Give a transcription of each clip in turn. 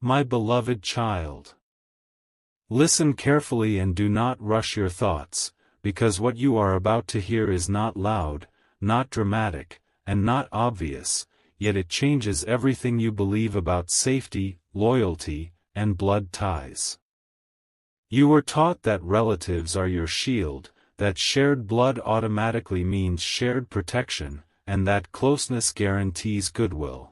My beloved child. Listen carefully and do not rush your thoughts, because what you are about to hear is not loud, not dramatic, and not obvious, yet it changes everything you believe about safety, loyalty, and blood ties. You were taught that relatives are your shield, that shared blood automatically means shared protection, and that closeness guarantees goodwill.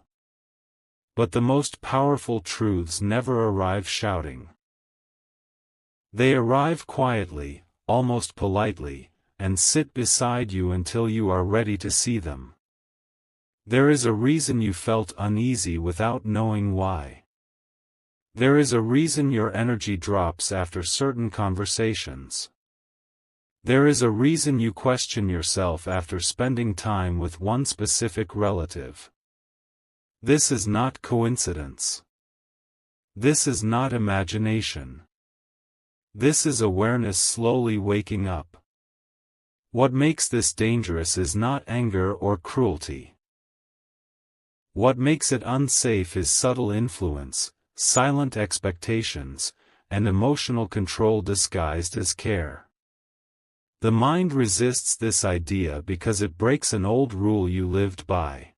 But the most powerful truths never arrive shouting. They arrive quietly, almost politely, and sit beside you until you are ready to see them. There is a reason you felt uneasy without knowing why. There is a reason your energy drops after certain conversations. There is a reason you question yourself after spending time with one specific relative. This is not coincidence. This is not imagination. This is awareness slowly waking up. What makes this dangerous is not anger or cruelty. What makes it unsafe is subtle influence, silent expectations, and emotional control disguised as care. The mind resists this idea because it breaks an old rule you lived by.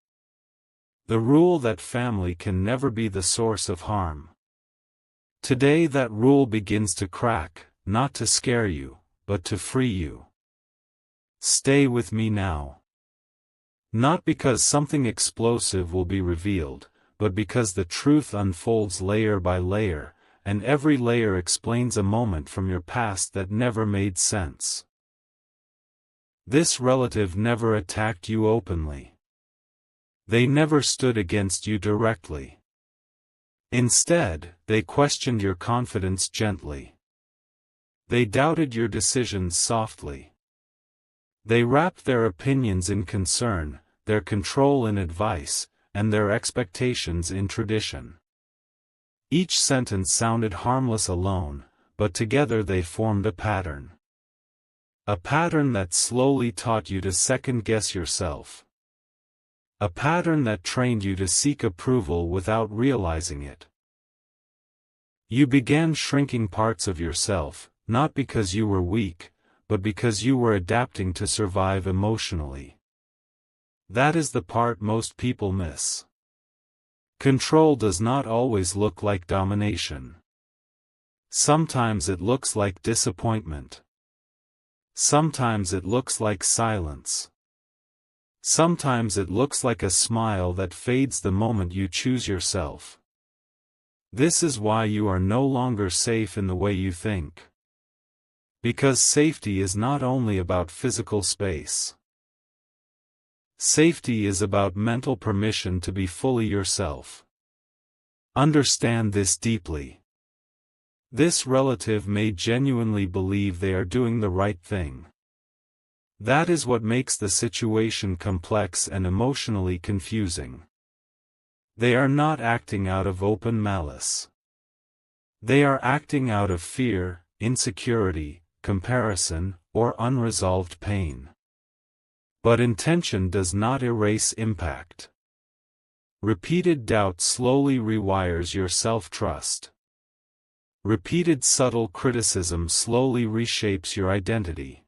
The rule that family can never be the source of harm. Today that rule begins to crack, not to scare you, but to free you. Stay with me now. Not because something explosive will be revealed, but because the truth unfolds layer by layer, and every layer explains a moment from your past that never made sense. This relative never attacked you openly. They never stood against you directly. Instead, they questioned your confidence gently. They doubted your decisions softly. They wrapped their opinions in concern, their control in advice, and their expectations in tradition. Each sentence sounded harmless alone, but together they formed a pattern. A pattern that slowly taught you to second-guess yourself. A pattern that trained you to seek approval without realizing it. You began shrinking parts of yourself, not because you were weak, but because you were adapting to survive emotionally. That is the part most people miss. Control does not always look like domination. Sometimes it looks like disappointment. Sometimes it looks like silence. Sometimes it looks like a smile that fades the moment you choose yourself. This is why you are no longer safe in the way you think. Because safety is not only about physical space. Safety is about mental permission to be fully yourself. Understand this deeply. This relative may genuinely believe they are doing the right thing. That is what makes the situation complex and emotionally confusing. They are not acting out of open malice. They are acting out of fear, insecurity, comparison, or unresolved pain. But intention does not erase impact. Repeated doubt slowly rewires your self-trust. Repeated subtle criticism slowly reshapes your identity.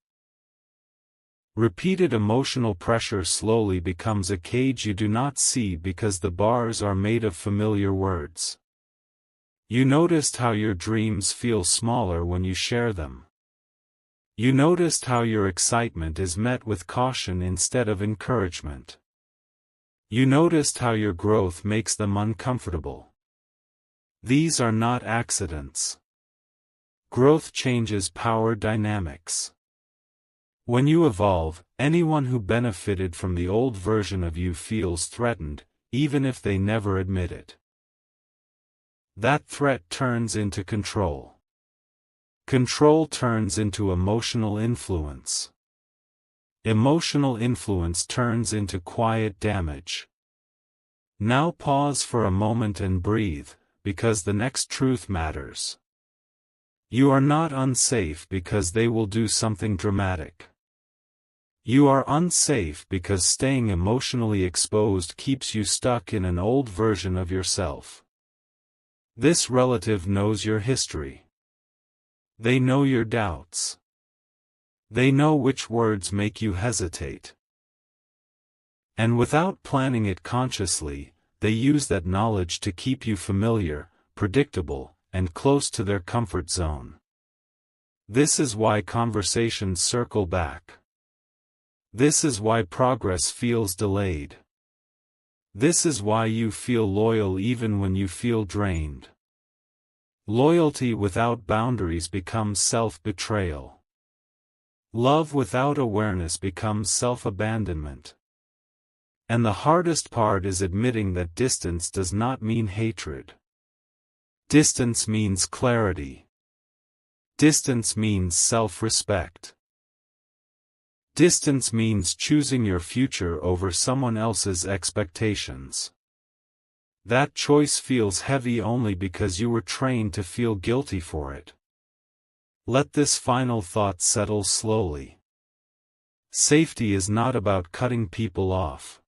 Repeated emotional pressure slowly becomes a cage you do not see because the bars are made of familiar words. You noticed how your dreams feel smaller when you share them. You noticed how your excitement is met with caution instead of encouragement. You noticed how your growth makes them uncomfortable. These are not accidents. Growth changes power dynamics. When you evolve, anyone who benefited from the old version of you feels threatened, even if they never admit it. That threat turns into control. Control turns into emotional influence. Emotional influence turns into quiet damage. Now pause for a moment and breathe, because the next truth matters. You are not unsafe because they will do something dramatic. You are unsafe because staying emotionally exposed keeps you stuck in an old version of yourself. This relative knows your history. They know your doubts. They know which words make you hesitate. And without planning it consciously, they use that knowledge to keep you familiar, predictable, and close to their comfort zone. This is why conversations circle back. This is why progress feels delayed. This is why you feel loyal even when you feel drained. Loyalty without boundaries becomes self-betrayal. Love without awareness becomes self-abandonment. And the hardest part is admitting that distance does not mean hatred. Distance means clarity. Distance means self-respect. Distance means choosing your future over someone else's expectations. That choice feels heavy only because you were trained to feel guilty for it. Let this final thought settle slowly. Safety is not about cutting people off.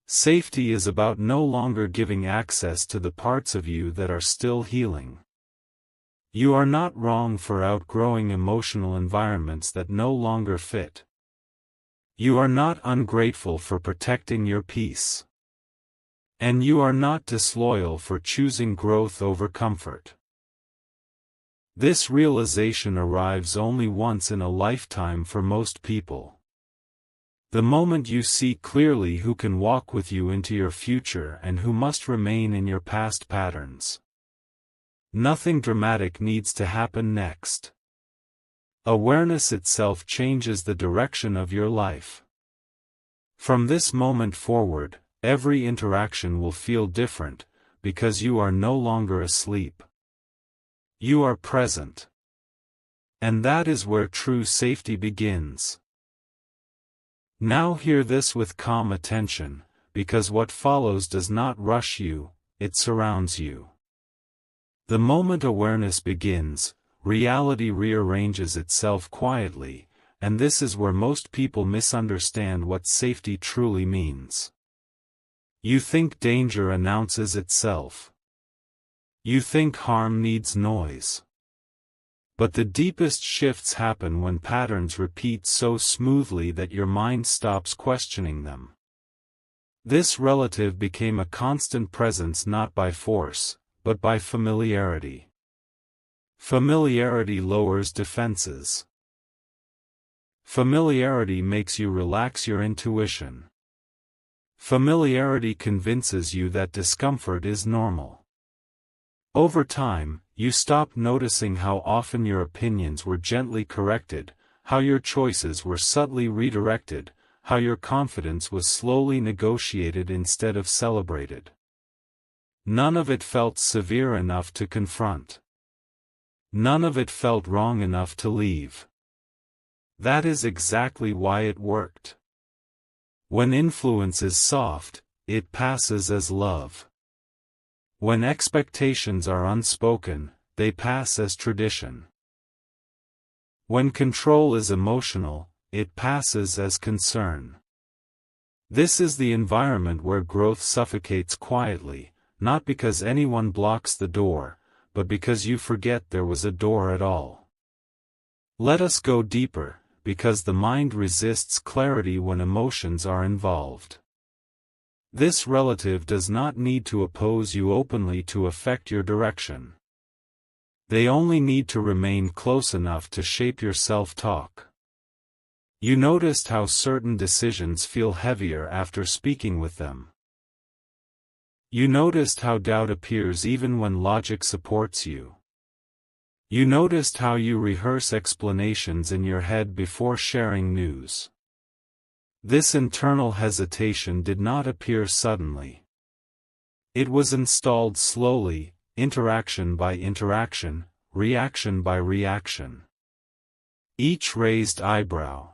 Safety is about no longer giving access to the parts of you that are still healing. You are not wrong for outgrowing emotional environments that no longer fit. You are not ungrateful for protecting your peace. And you are not disloyal for choosing growth over comfort. This realization arrives only once in a lifetime for most people. The moment you see clearly who can walk with you into your future and who must remain in your past patterns. Nothing dramatic needs to happen next. Awareness itself changes the direction of your life. From this moment forward, every interaction will feel different, because you are no longer asleep. You are present. And that is where true safety begins. Now hear this with calm attention, because what follows does not rush you, it surrounds you. The moment awareness begins, reality rearranges itself quietly, and this is where most people misunderstand what safety truly means. You think danger announces itself. You think harm needs noise. But the deepest shifts happen when patterns repeat so smoothly that your mind stops questioning them. This relative became a constant presence not by force, but by familiarity. Familiarity lowers defenses. Familiarity makes you relax your intuition. Familiarity convinces you that discomfort is normal. Over time, you stop noticing how often your opinions were gently corrected, how your choices were subtly redirected, how your confidence was slowly negotiated instead of celebrated. None of it felt severe enough to confront. None of it felt wrong enough to leave. That is exactly why it worked. When influence is soft, it passes as love. When expectations are unspoken, they pass as tradition. When control is emotional, it passes as concern. This is the environment where growth suffocates quietly, not because anyone blocks the door, but because you forget there was a door at all. Let us go deeper, because the mind resists clarity when emotions are involved. This relative does not need to oppose you openly to affect your direction. They only need to remain close enough to shape your self-talk. You noticed how certain decisions feel heavier after speaking with them. You noticed how doubt appears even when logic supports you. You noticed how you rehearse explanations in your head before sharing news. This internal hesitation did not appear suddenly. It was installed slowly, interaction by interaction, reaction by reaction. Each raised eyebrow.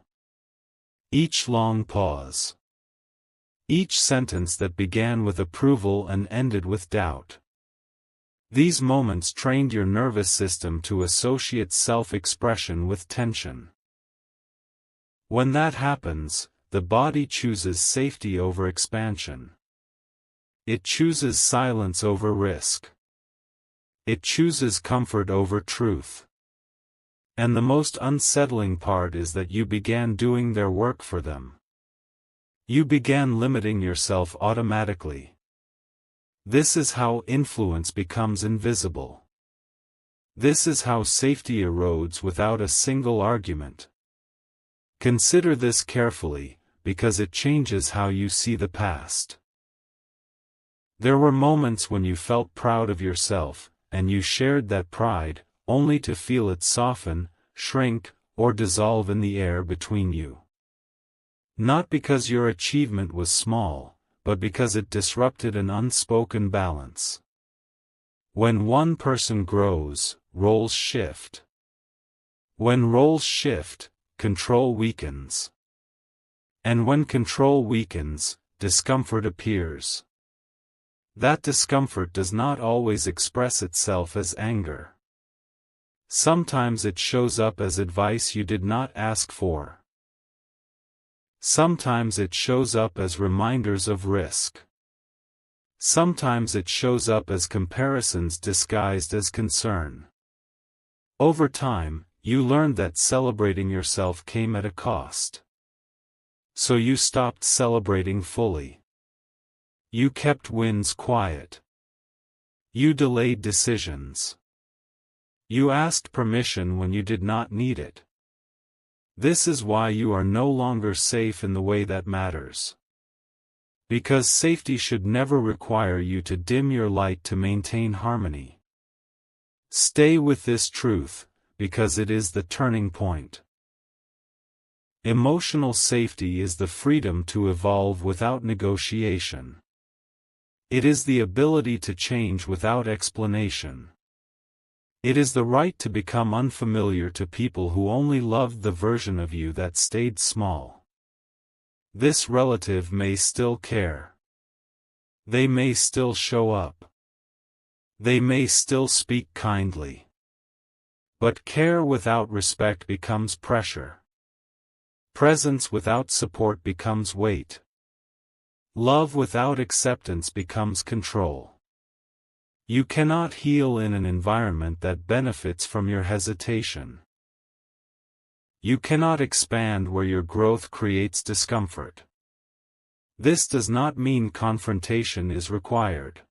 Each long pause. Each sentence that began with approval and ended with doubt. These moments trained your nervous system to associate self-expression with tension. When that happens, the body chooses safety over expansion. It chooses silence over risk. It chooses comfort over truth. And the most unsettling part is that you began doing their work for them. You began limiting yourself automatically. This is how influence becomes invisible. This is how safety erodes without a single argument. Consider this carefully, because it changes how you see the past. There were moments when you felt proud of yourself, and you shared that pride, only to feel it soften, shrink, or dissolve in the air between you. Not because your achievement was small, but because it disrupted an unspoken balance. When one person grows, roles shift. When roles shift, control weakens. And when control weakens, discomfort appears. That discomfort does not always express itself as anger. Sometimes it shows up as advice you did not ask for. Sometimes it shows up as reminders of risk. Sometimes it shows up as comparisons disguised as concern. Over time, you learned that celebrating yourself came at a cost. So you stopped celebrating fully. You kept wins quiet. You delayed decisions. You asked permission when you did not need it. This is why you are no longer safe in the way that matters. Because safety should never require you to dim your light to maintain harmony. Stay with this truth, because it is the turning point. Emotional safety is the freedom to evolve without negotiation. It is the ability to change without explanation. It is the right to become unfamiliar to people who only loved the version of you that stayed small. This relative may still care. They may still show up. They may still speak kindly. But care without respect becomes pressure. Presence without support becomes weight. Love without acceptance becomes control. You cannot heal in an environment that benefits from your hesitation. You cannot expand where your growth creates discomfort. This does not mean confrontation is required.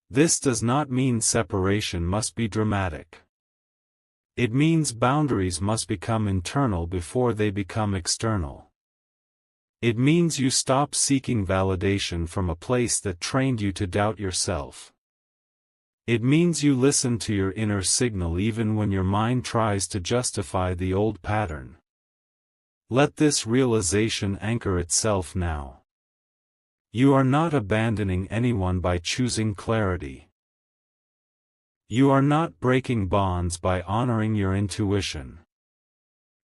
This does not mean separation must be dramatic. It means boundaries must become internal before they become external. It means you stop seeking validation from a place that trained you to doubt yourself. It means you listen to your inner signal even when your mind tries to justify the old pattern. Let this realization anchor itself now. You are not abandoning anyone by choosing clarity. You are not breaking bonds by honoring your intuition.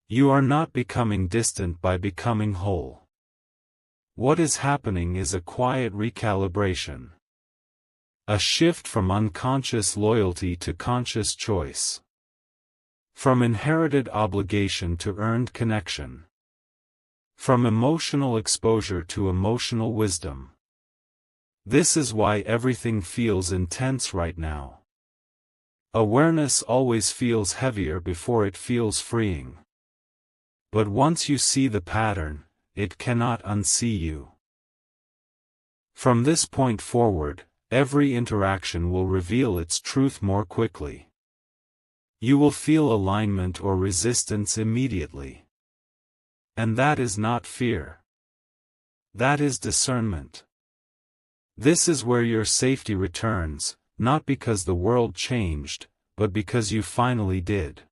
You are not becoming distant by becoming whole. What is happening is a quiet recalibration. A shift from unconscious loyalty to conscious choice. From inherited obligation to earned connection. From emotional exposure to emotional wisdom. This is why everything feels intense right now. Awareness always feels heavier before it feels freeing. But once you see the pattern, it cannot unsee you. From this point forward, every interaction will reveal its truth more quickly. You will feel alignment or resistance immediately. And that is not fear. That is discernment. This is where your safety returns, not because the world changed, but because you finally did.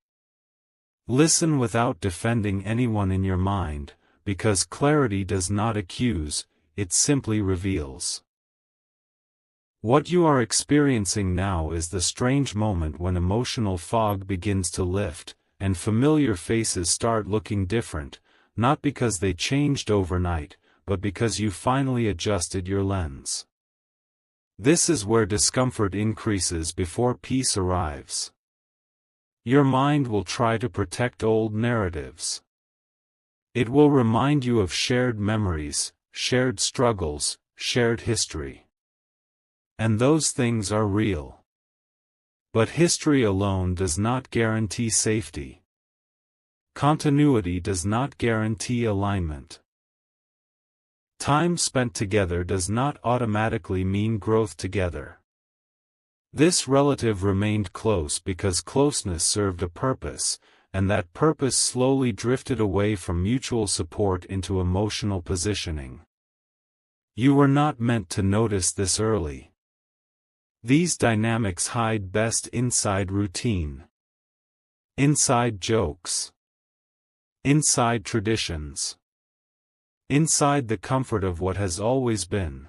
Listen without defending anyone in your mind, because clarity does not accuse, it simply reveals. What you are experiencing now is the strange moment when emotional fog begins to lift, and familiar faces start looking different, not because they changed overnight, but because you finally adjusted your lens. This is where discomfort increases before peace arrives. Your mind will try to protect old narratives. It will remind you of shared memories, shared struggles, shared history. And those things are real. But history alone does not guarantee safety. Continuity does not guarantee alignment. Time spent together does not automatically mean growth together. This relative remained close because closeness served a purpose, and that purpose slowly drifted away from mutual support into emotional positioning. You were not meant to notice this early. These dynamics hide best inside routine, inside jokes, inside traditions, inside the comfort of what has always been.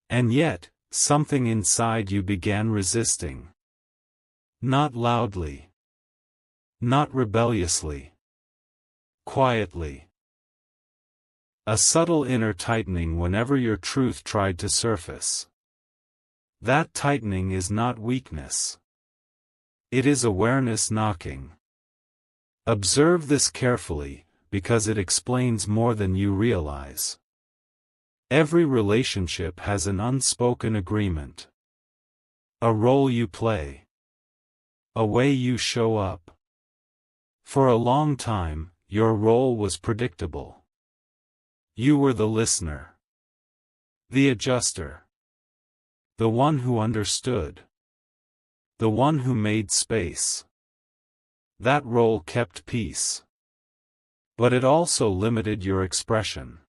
And yet, something inside you began resisting. Not loudly. Not rebelliously. Quietly. A subtle inner tightening whenever your truth tried to surface. That tightening is not weakness. It is awareness knocking. Observe this carefully, because it explains more than you realize. Every relationship has an unspoken agreement. A role you play. A way you show up. For a long time, your role was predictable. You were the listener. The adjuster. The one who understood. The one who made space. That role kept peace. But it also limited your expression.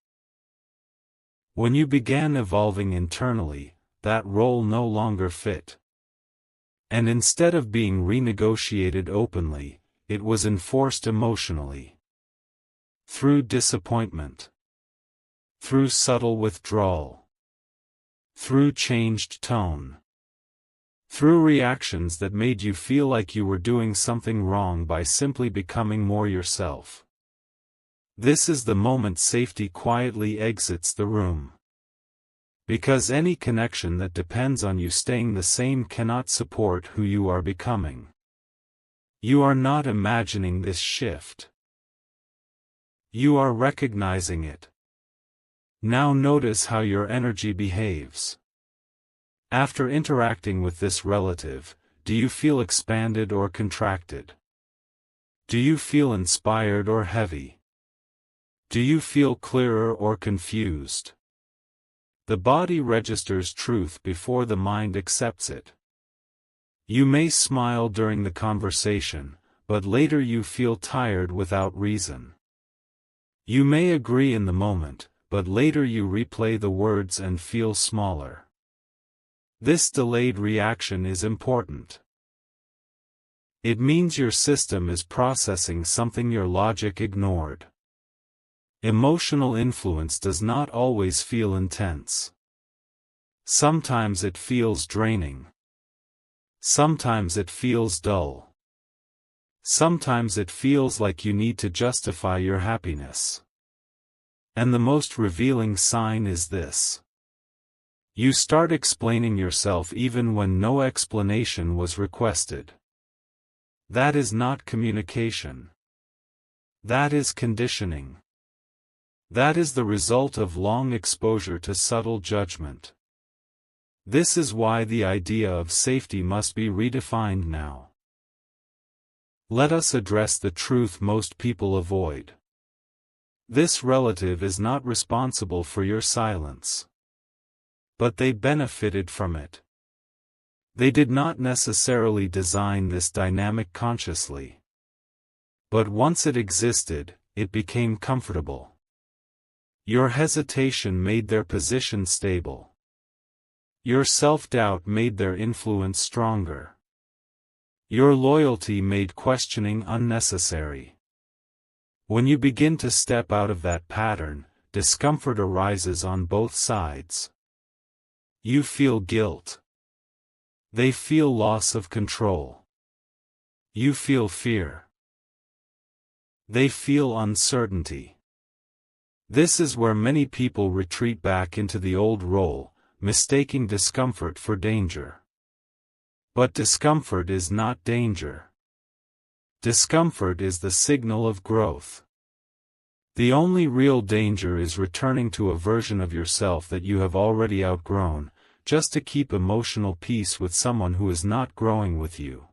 When you began evolving internally, that role no longer fit. And instead of being renegotiated openly, it was enforced emotionally. Through disappointment. Through subtle withdrawal. Through changed tone. Through reactions that made you feel like you were doing something wrong by simply becoming more yourself. This is the moment safety quietly exits the room. Because any connection that depends on you staying the same cannot support who you are becoming. You are not imagining this shift. You are recognizing it. Now notice how your energy behaves. After interacting with this relative, do you feel expanded or contracted? Do you feel inspired or heavy? Do you feel clearer or confused? The body registers truth before the mind accepts it. You may smile during the conversation, but later you feel tired without reason. You may agree in the moment, but later you replay the words and feel smaller. This delayed reaction is important. It means your system is processing something your logic ignored. Emotional influence does not always feel intense. Sometimes it feels draining. Sometimes it feels dull. Sometimes it feels like you need to justify your happiness. And the most revealing sign is this. You start explaining yourself even when no explanation was requested. That is not communication. That is conditioning. That is the result of long exposure to subtle judgment. This is why the idea of safety must be redefined now. Let us address the truth most people avoid. This relative is not responsible for your silence. But they benefited from it. They did not necessarily design this dynamic consciously. But once it existed, it became comfortable. Your hesitation made their position stable. Your self-doubt made their influence stronger. Your loyalty made questioning unnecessary. When you begin to step out of that pattern, discomfort arises on both sides. You feel guilt. They feel loss of control. You feel fear. They feel uncertainty. This is where many people retreat back into the old role, mistaking discomfort for danger. But discomfort is not danger. Discomfort is the signal of growth. The only real danger is returning to a version of yourself that you have already outgrown, just to keep emotional peace with someone who is not growing with you.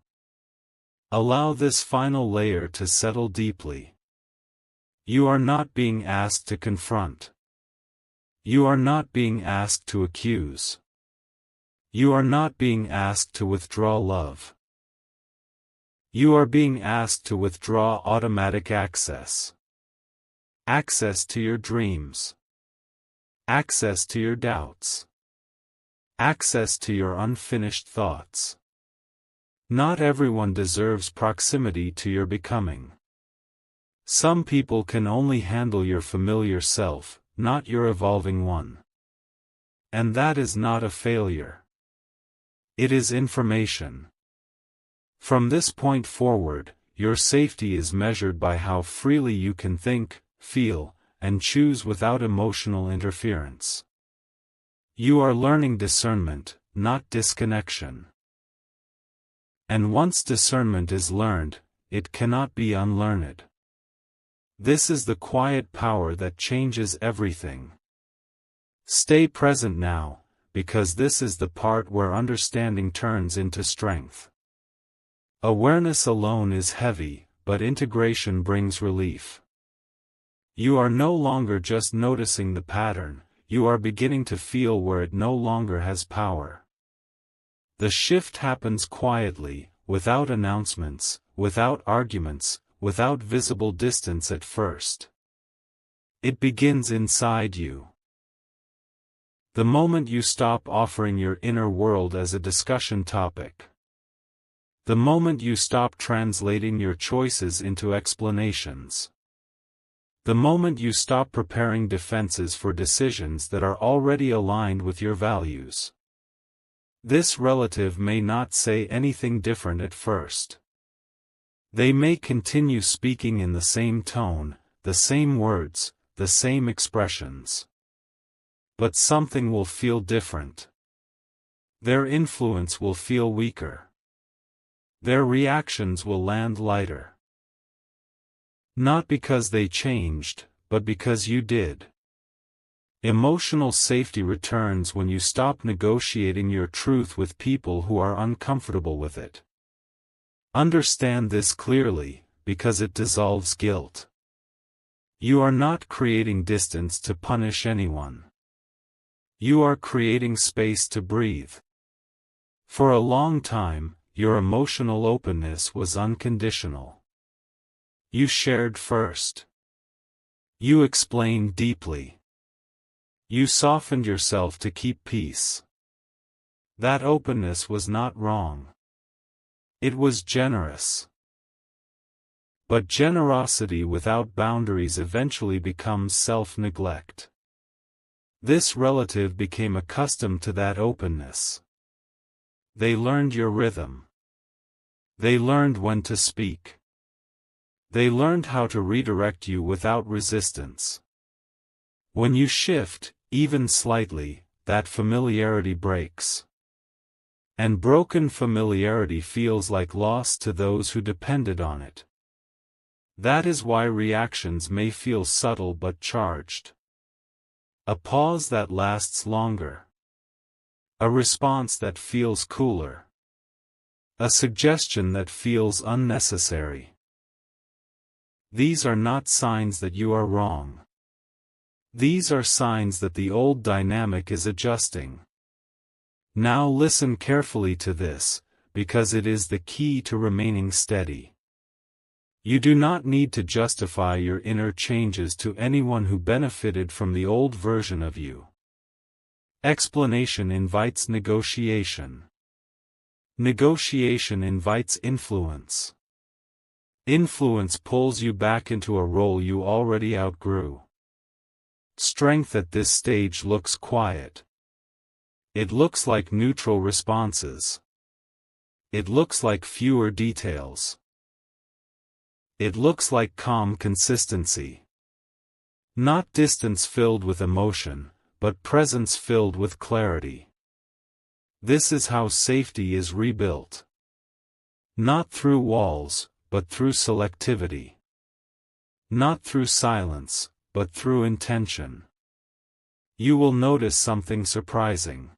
Allow this final layer to settle deeply. You are not being asked to confront. You are not being asked to accuse. You are not being asked to withdraw love. You are being asked to withdraw automatic access. Access to your dreams. Access to your doubts. Access to your unfinished thoughts. Not everyone deserves proximity to your becoming. Some people can only handle your familiar self, not your evolving one. And that is not a failure. It is information. From this point forward, your safety is measured by how freely you can think, feel, and choose without emotional interference. You are learning discernment, not disconnection. And once discernment is learned, it cannot be unlearned. This is the quiet power that changes everything. Stay present now, because this is the part where understanding turns into strength. Awareness alone is heavy, but integration brings relief. You are no longer just noticing the pattern, you are beginning to feel where it no longer has power. The shift happens quietly, without announcements, without arguments, without visible distance at first. It begins inside you. The moment you stop offering your inner world as a discussion topic. The moment you stop translating your choices into explanations. The moment you stop preparing defenses for decisions that are already aligned with your values. This relative may not say anything different at first. They may continue speaking in the same tone, the same words, the same expressions. But something will feel different. Their influence will feel weaker. Their reactions will land lighter. Not because they changed, but because you did. Emotional safety returns when you stop negotiating your truth with people who are uncomfortable with it. Understand this clearly, because it dissolves guilt. You are not creating distance to punish anyone. You are creating space to breathe. For a long time, your emotional openness was unconditional. You shared first. You explained deeply. You softened yourself to keep peace. That openness was not wrong. It was generous. But generosity without boundaries eventually becomes self-neglect. This relative became accustomed to that openness. They learned your rhythm. They learned when to speak. They learned how to redirect you without resistance. When you shift, even slightly, that familiarity breaks. And broken familiarity feels like loss to those who depended on it. That is why reactions may feel subtle but charged. A pause that lasts longer. A response that feels cooler. A suggestion that feels unnecessary. These are not signs that you are wrong. These are signs that the old dynamic is adjusting. Now listen carefully to this, because it is the key to remaining steady. You do not need to justify your inner changes to anyone who benefited from the old version of you. Explanation invites negotiation. Negotiation invites influence. Influence pulls you back into a role you already outgrew. Strength at this stage looks quiet. It looks like neutral responses. It looks like fewer details. It looks like calm consistency. Not distance filled with emotion, but presence filled with clarity. This is how safety is rebuilt. Not through walls, but through selectivity. Not through silence, but through intention. You will notice something surprising.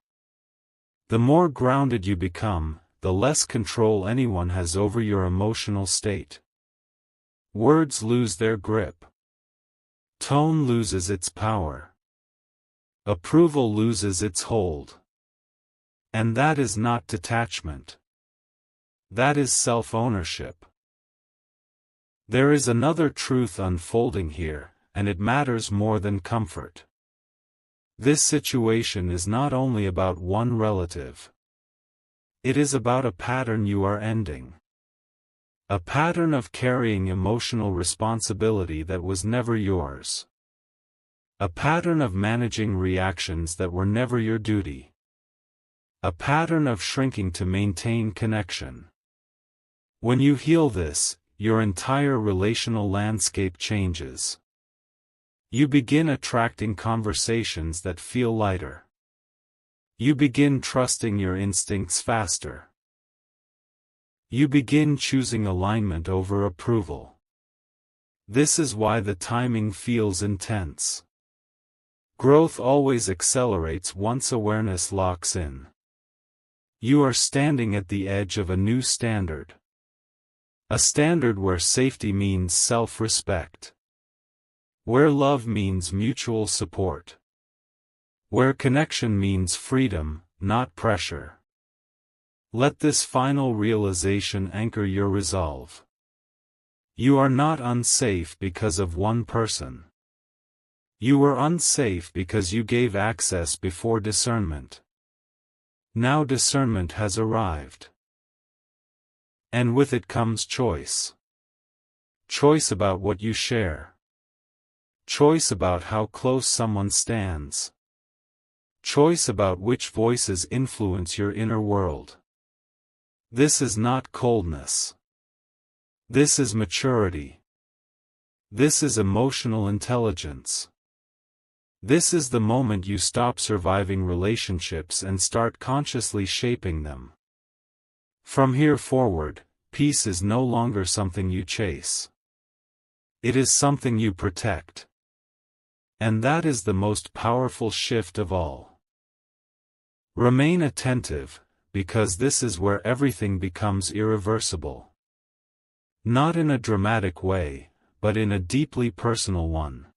The more grounded you become, the less control anyone has over your emotional state. Words lose their grip. Tone loses its power. Approval loses its hold. And that is not detachment. That is self-ownership. There is another truth unfolding here, and it matters more than comfort. This situation is not only about one relative. It is about a pattern you are ending. A pattern of carrying emotional responsibility that was never yours. A pattern of managing reactions that were never your duty. A pattern of shrinking to maintain connection. When you heal this, your entire relational landscape changes. You begin attracting conversations that feel lighter. You begin trusting your instincts faster. You begin choosing alignment over approval. This is why the timing feels intense. Growth always accelerates once awareness locks in. You are standing at the edge of a new standard. A standard where safety means self-respect. Where love means mutual support. Where connection means freedom, not pressure. Let this final realization anchor your resolve. You are not unsafe because of one person. You were unsafe because you gave access before discernment. Now discernment has arrived. And with it comes choice. Choice about what you share. Choice about how close someone stands. Choice about which voices influence your inner world. This is not coldness. This is maturity. This is emotional intelligence. This is the moment you stop surviving relationships and start consciously shaping them. From here forward, peace is no longer something you chase. It is something you protect. And that is the most powerful shift of all. Remain attentive, because this is where everything becomes irreversible. Not in a dramatic way, but in a deeply personal one.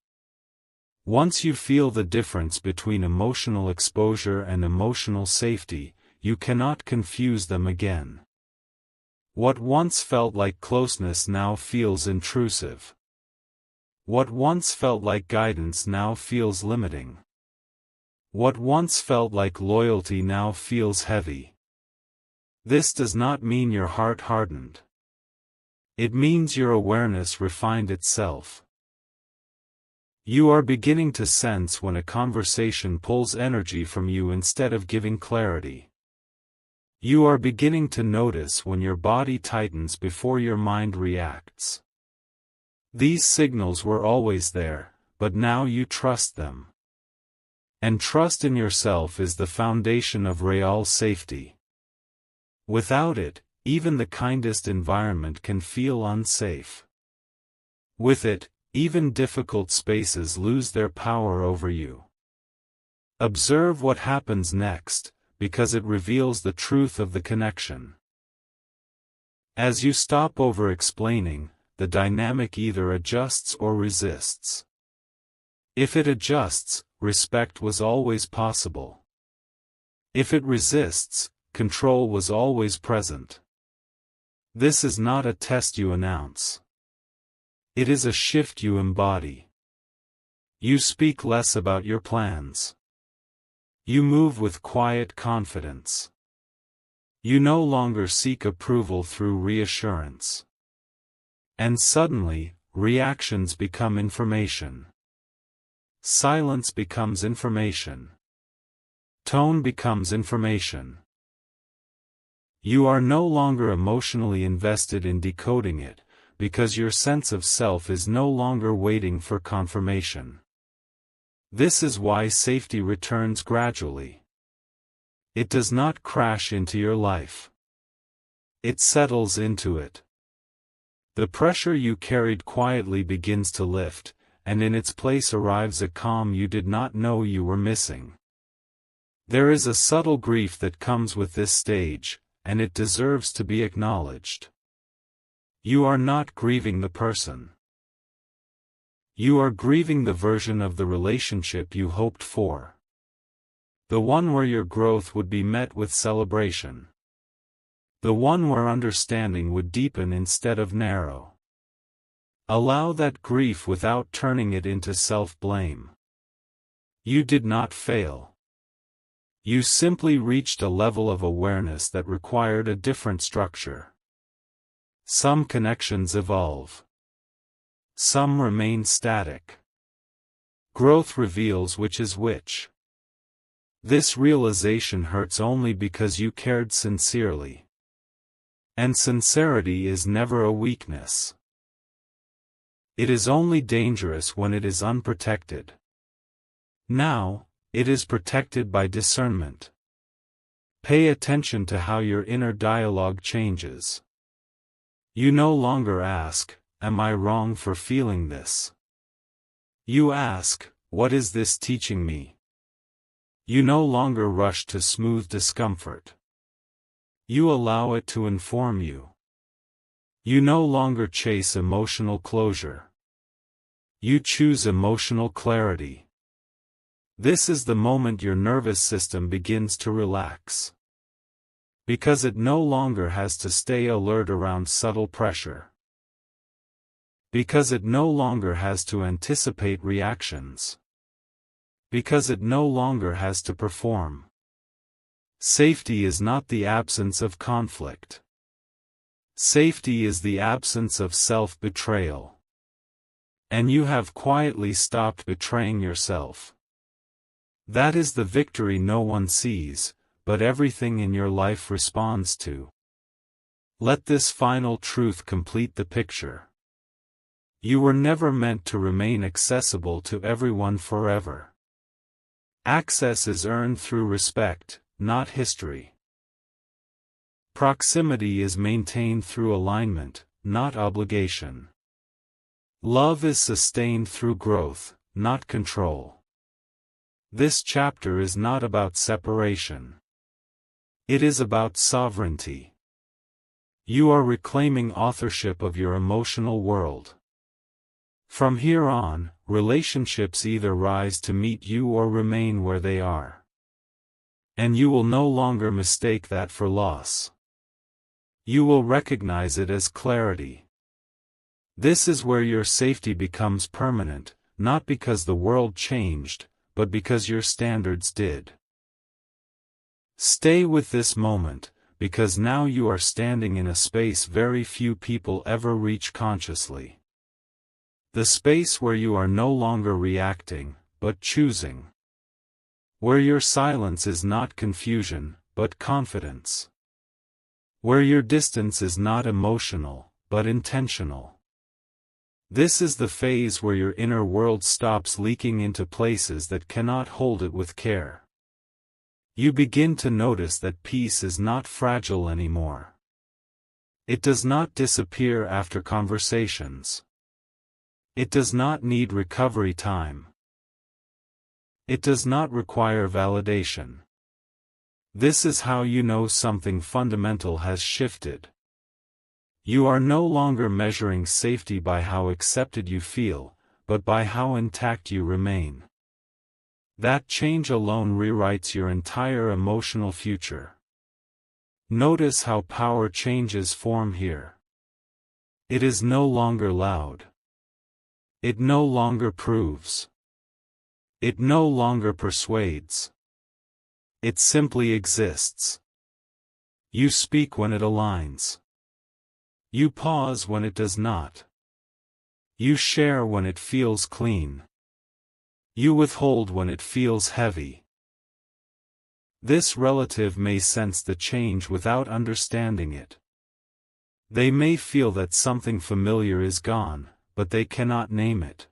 Once you feel the difference between emotional exposure and emotional safety, you cannot confuse them again. What once felt like closeness now feels intrusive. What once felt like guidance now feels limiting. What once felt like loyalty now feels heavy. This does not mean your heart hardened. It means your awareness refined itself. You are beginning to sense when a conversation pulls energy from you instead of giving clarity. You are beginning to notice when your body tightens before your mind reacts. These signals were always there, but now you trust them. And trust in yourself is the foundation of real safety. Without it, even the kindest environment can feel unsafe. With it, even difficult spaces lose their power over you. Observe what happens next, because it reveals the truth of the connection. As you stop over-explaining, the dynamic either adjusts or resists. If it adjusts, respect was always possible. If it resists, control was always present. This is not a test you announce. It is a shift you embody. You speak less about your plans. You move with quiet confidence. You no longer seek approval through reassurance. And suddenly, reactions become information. Silence becomes information. Tone becomes information. You are no longer emotionally invested in decoding it, because your sense of self is no longer waiting for confirmation. This is why safety returns gradually. It does not crash into your life. It settles into it. The pressure you carried quietly begins to lift, and in its place arrives a calm you did not know you were missing. There is a subtle grief that comes with this stage, and it deserves to be acknowledged. You are not grieving the person. You are grieving the version of the relationship you hoped for. The one where your growth would be met with celebration. The one where understanding would deepen instead of narrow. Allow that grief without turning it into self-blame. You did not fail. You simply reached a level of awareness that required a different structure. Some connections evolve. Some remain static. Growth reveals which is which. This realization hurts only because you cared sincerely. And sincerity is never a weakness. It is only dangerous when it is unprotected. Now, it is protected by discernment. Pay attention to how your inner dialogue changes. You no longer ask, "Am I wrong for feeling this?" You ask, "What is this teaching me?" You no longer rush to smooth discomfort. You allow it to inform you. You no longer chase emotional closure. You choose emotional clarity. This is the moment your nervous system begins to relax. Because it no longer has to stay alert around subtle pressure. Because it no longer has to anticipate reactions. Because it no longer has to perform. Safety is not the absence of conflict. Safety is the absence of self-betrayal. And you have quietly stopped betraying yourself. That is the victory no one sees, but everything in your life responds to. Let this final truth complete the picture. You were never meant to remain accessible to everyone forever. Access is earned through respect, not history. Proximity is maintained through alignment, not obligation. Love is sustained through growth, not control. This chapter is not about separation. It is about sovereignty. You are reclaiming authorship of your emotional world. From here on, relationships either rise to meet you or remain where they are. And you will no longer mistake that for loss. You will recognize it as clarity. This is where your safety becomes permanent, not because the world changed, but because your standards did. Stay with this moment, because now you are standing in a space very few people ever reach consciously. The space where you are no longer reacting, but choosing. Where your silence is not confusion, but confidence. Where your distance is not emotional, but intentional. This is the phase where your inner world stops leaking into places that cannot hold it with care. You begin to notice that peace is not fragile anymore. It does not disappear after conversations. It does not need recovery time. It does not require validation. This is how you know something fundamental has shifted. You are no longer measuring safety by how accepted you feel, but by how intact you remain. That change alone rewrites your entire emotional future. Notice how power changes form here. It is no longer loud. It no longer proves. It no longer persuades. It simply exists. You speak when it aligns. You pause when it does not. You share when it feels clean. You withhold when it feels heavy. This relative may sense the change without understanding it. They may feel that something familiar is gone, but they cannot name it.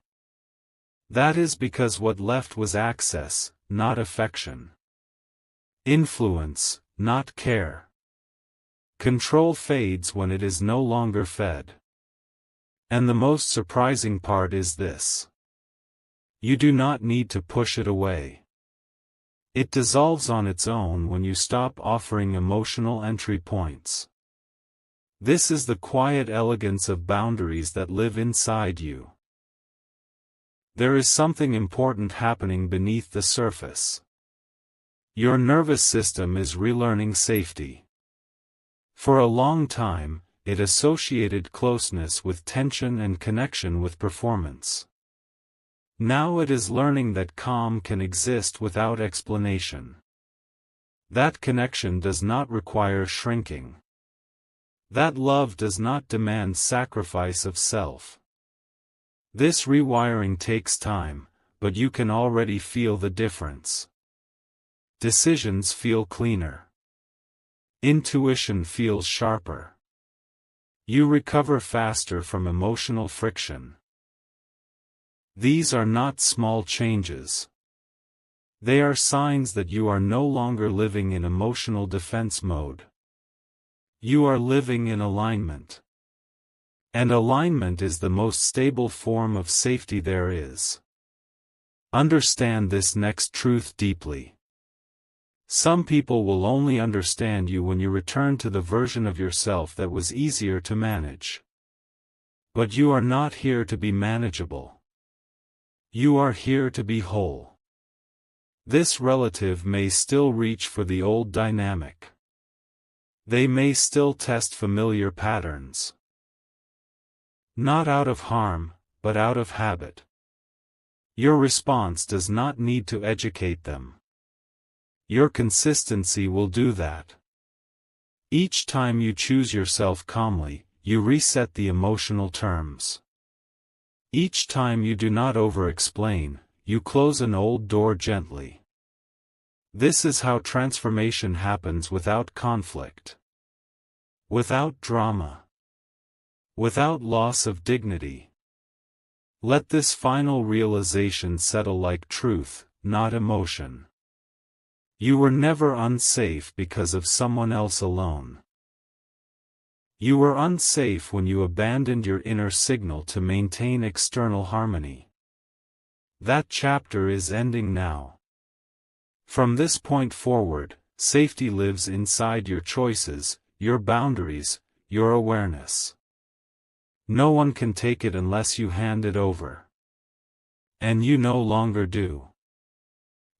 That is because what left was access, not affection. Influence, not care. Control fades when it is no longer fed. And the most surprising part is this. You do not need to push it away. It dissolves on its own when you stop offering emotional entry points. This is the quiet elegance of boundaries that live inside you. There is something important happening beneath the surface. Your nervous system is relearning safety. For a long time, it associated closeness with tension and connection with performance. Now it is learning that calm can exist without explanation. That connection does not require shrinking. That love does not demand sacrifice of self. This rewiring takes time, but you can already feel the difference. Decisions feel cleaner. Intuition feels sharper. You recover faster from emotional friction. These are not small changes. They are signs that you are no longer living in emotional defense mode. You are living in alignment. And alignment is the most stable form of safety there is. Understand this next truth deeply. Some people will only understand you when you return to the version of yourself that was easier to manage. But you are not here to be manageable. You are here to be whole. This relative may still reach for the old dynamic. They may still test familiar patterns. Not out of harm, but out of habit. Your response does not need to educate them. Your consistency will do that. Each time you choose yourself calmly, you reset the emotional terms. Each time you do not over-explain, you close an old door gently. This is how transformation happens without conflict. Without drama. Without loss of dignity. Let this final realization settle like truth, not emotion. You were never unsafe because of someone else alone. You were unsafe when you abandoned your inner signal to maintain external harmony. That chapter is ending now. From this point forward, safety lives inside your choices, your boundaries, your awareness. No one can take it unless you hand it over. And you no longer do.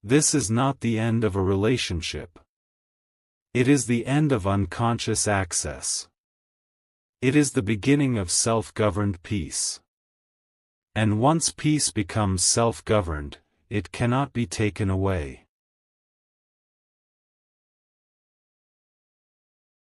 This is not the end of a relationship. It is the end of unconscious access. It is the beginning of self-governed peace. And once peace becomes self-governed, it cannot be taken away.